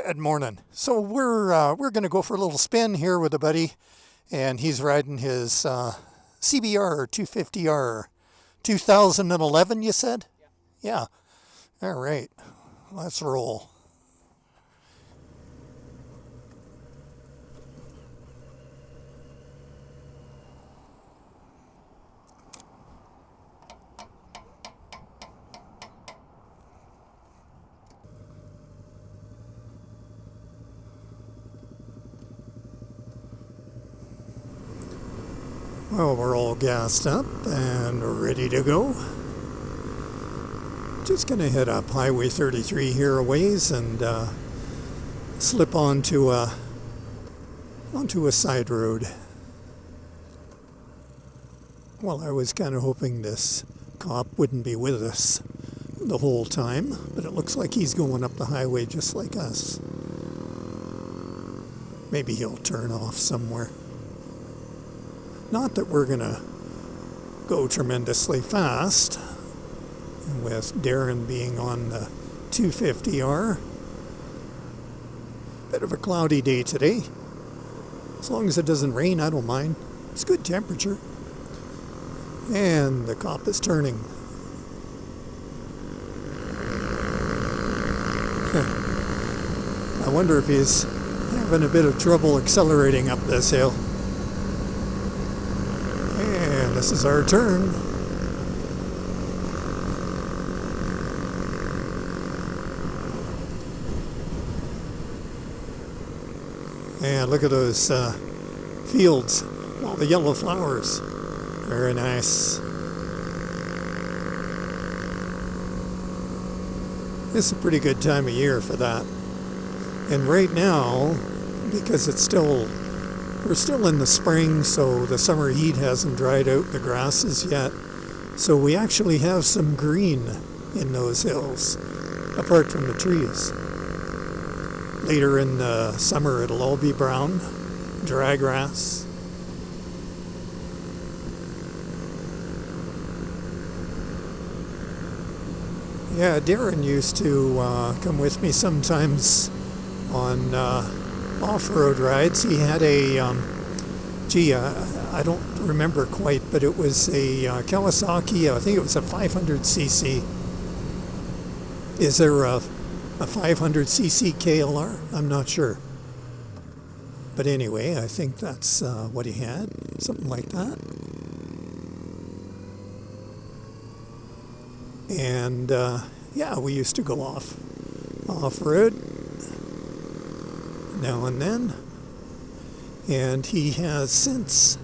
Good morning. So we're going to go for a little spin here with a buddy, and he's riding his CBR 250R 2011. You said? Yeah. All right. Let's roll. Well, we're all gassed up and ready to go. Just going to head up Highway 33 here a ways and slip onto a side road. Well, I was kind of hoping this cop wouldn't be with us the whole time, but it looks like he's going up the highway just like us. Maybe he'll turn off somewhere. Not that we're going to go tremendously fast, with Darren being on the 250R. Bit of a cloudy day today. As long as it doesn't rain, I don't mind. It's good temperature. And the cop is turning. I wonder if he's having a bit of trouble accelerating up this hill. And this is our turn. And look at those fields, all the yellow flowers. Very nice. It's a pretty good time of year for that. And right now, because we're still in the spring, so the summer heat hasn't dried out the grasses yet. So we actually have some green in those hills, apart from the trees. Later in the summer, it'll all be brown, dry grass. Yeah, Darren used to come with me sometimes on off-road rides. He had a, I don't remember quite, but it was a Kawasaki, I think it was a 500cc. Is there a 500cc KLR? I'm not sure. But anyway, I think that's what he had, something like that. And yeah, we used to go off-road now and then. And he has since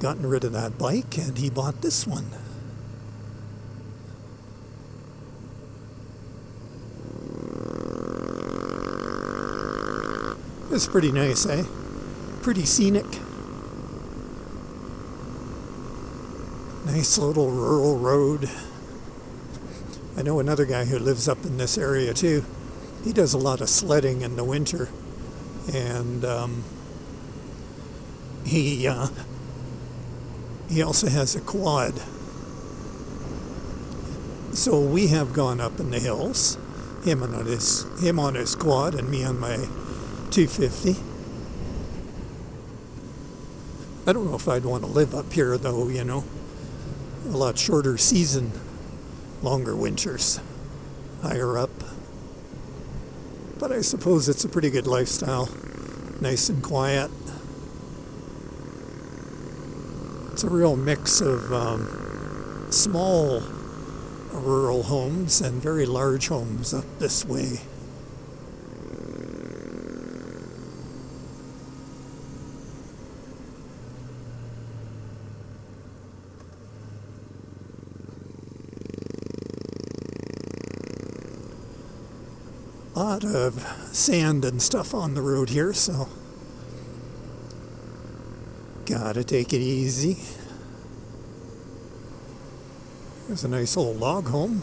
gotten rid of that bike and he bought this one. It's pretty nice, eh? Pretty scenic. Nice little rural road. I know another guy who lives up in this area too. He does a lot of sledding in the winter. And he also has a quad. So we have gone up in the hills. Him on his quad and me on my 250. I don't know if I'd want to live up here though, you know. A lot shorter season, longer winters, higher up. But I suppose it's a pretty good lifestyle. Nice and quiet. It's a real mix of small rural homes and very large homes up this way. A lot of sand and stuff on the road here, so gotta take it easy. There's a nice old log home.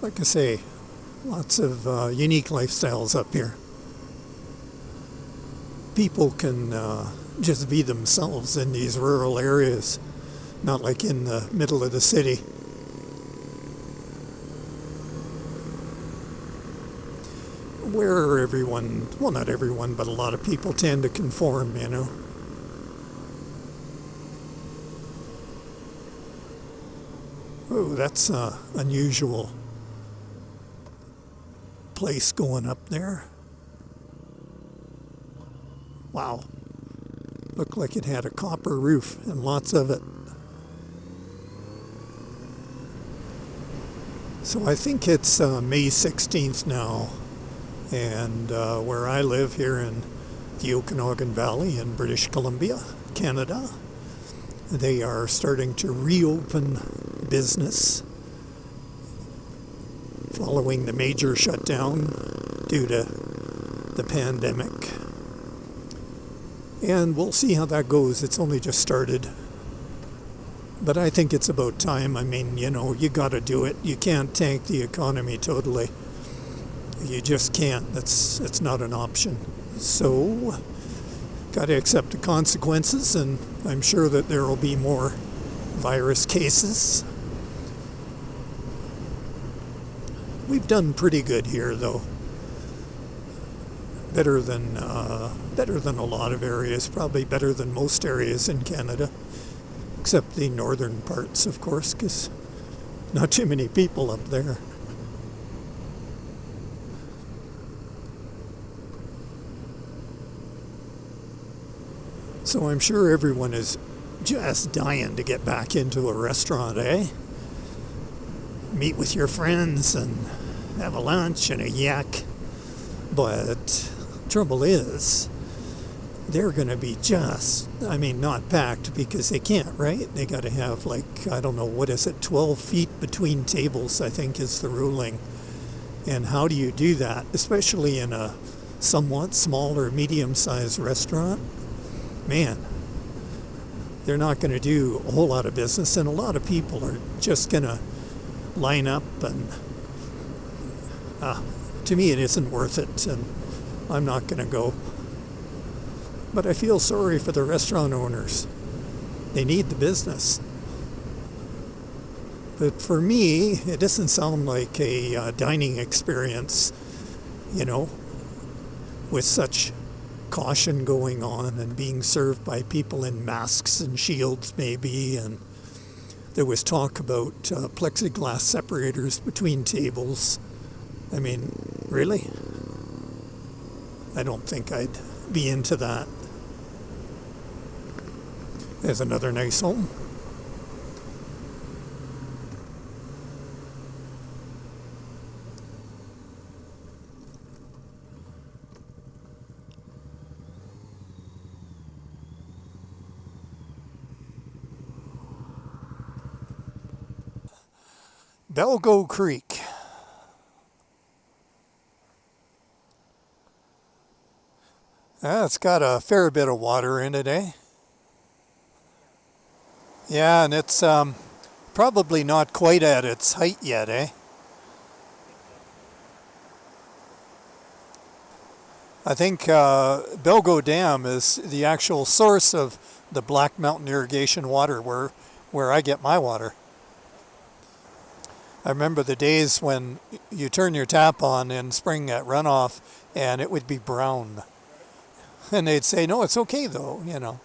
Like I say, lots of unique lifestyles up here. People can just be themselves in these rural areas, not like in the middle of the city. where everyone, well, not everyone, but a lot of people tend to conform, you know. Oh, that's an unusual place going up there. Wow. Looked like it had a copper roof and lots of it. So I think it's May 16th now, and where I live here in the Okanagan Valley in British Columbia, Canada, they are starting to reopen business following the major shutdown due to the pandemic. And we'll see how that goes. It's only just started. But I think it's about time. I mean, you know, you got to do it. You can't tank the economy totally. You just can't. It's not an option. So, got to accept the consequences, and I'm sure that there will be more virus cases. We've done pretty good here, though. Better than a lot of areas. Probably better than most areas in Canada. Except the northern parts, of course, because not too many people up there. So I'm sure everyone is just dying to get back into a restaurant, eh? Meet with your friends and have a lunch and a yak. But trouble is, they're going to be just, I mean, not packed because they can't, right? They got to have, like, I don't know, what is it, 12 feet between tables, I think is the ruling. And how do you do that, especially in a somewhat small or medium-sized restaurant? Man, they're not going to do a whole lot of business, and a lot of people are just going to line up, and to me it isn't worth it, and I'm not going to go. But I feel sorry for the restaurant owners. They need the business. But for me, it doesn't sound like a dining experience, you know, with such caution going on and being served by people in masks and shields maybe. And there was talk about plexiglass separators between tables. I mean, really? I don't think I'd be into that. There's another nice home. Belgo Creek. It's got a fair bit of water in it, eh? Yeah, and it's probably not quite at its height yet, eh? I think Belgo Dam is the actual source of the Black Mountain irrigation water where I get my water. I remember the days when you turn your tap on in spring at runoff and it would be brown. And they'd say, no, it's okay though, you know.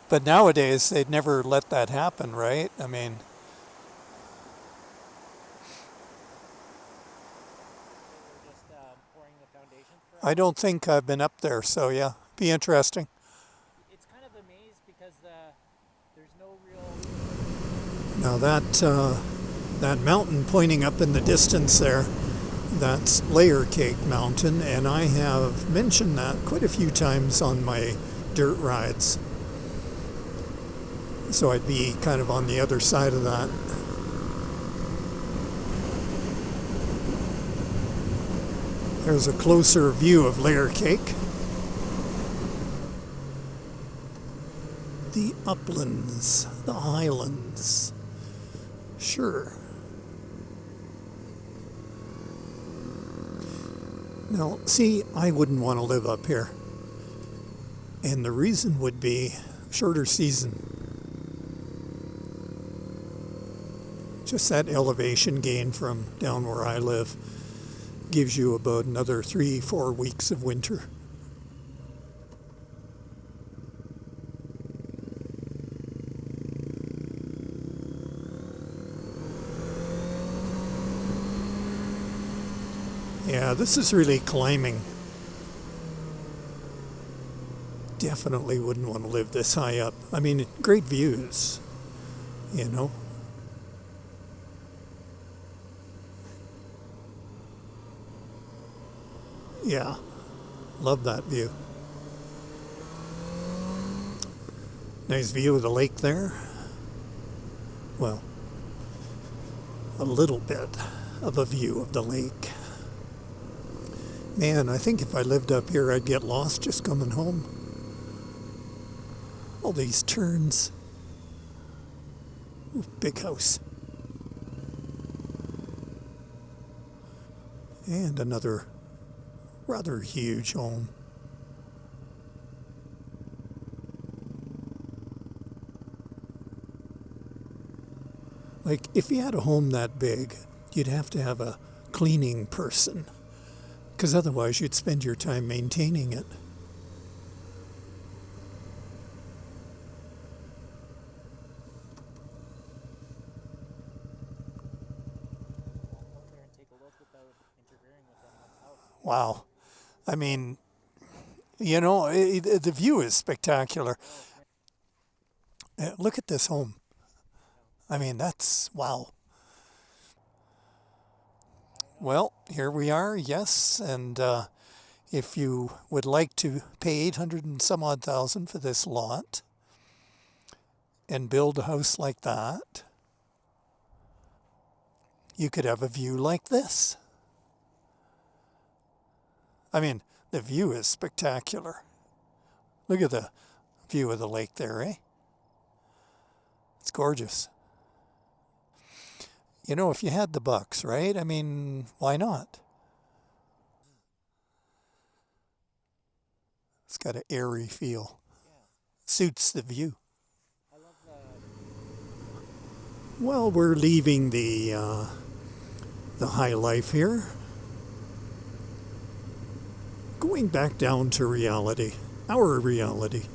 But nowadays, they'd never let that happen, right? I mean, I don't think I've been up there, so yeah, be interesting. It's kind of a maze because there's no real... Now that mountain pointing up in the distance there, that's Layer Cake Mountain, and I have mentioned that quite a few times on my dirt rides. So I'd be kind of on the other side of that. There's a closer view of Layer Cake. The uplands, the highlands. Sure. Now, see, I wouldn't want to live up here. And the reason would be shorter season. Just that elevation gain from down where I live. gives you about another 3-4 weeks of winter. Yeah, this is really climbing. Definitely wouldn't want to live this high up. I mean, great views, you know. Yeah, love that view. Nice view of the lake there. Well, a little bit of a view of the lake. Man, I think if I lived up here, I'd get lost just coming home. All these turns. Ooh, big house. And another rather huge home. Like, if you had a home that big, you'd have to have a cleaning person, because otherwise you'd spend your time maintaining it. Go there and take a look without interfering with anyone's house. Wow. I mean, you know, the view is spectacular. Look at this home. I mean, that's wow. Well, here we are, yes, and if you would like to pay 800 and some odd thousand for this lot and build a house like that, you could have a view like this. I mean, the view is spectacular. Look at the view of the lake there, eh? It's gorgeous. You know, if you had the bucks, right? I mean, why not? It's got an airy feel. Yeah, Suits the view. I love Well, we're leaving the high life here. Going back down to reality, our reality.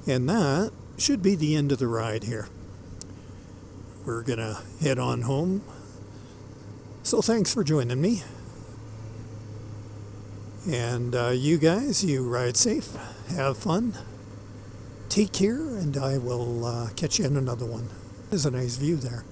And that should be the end of the ride here. We're gonna head on home. So thanks for joining me. And you guys, you ride safe, have fun, take care, and I will catch you in another one. There's a nice view there.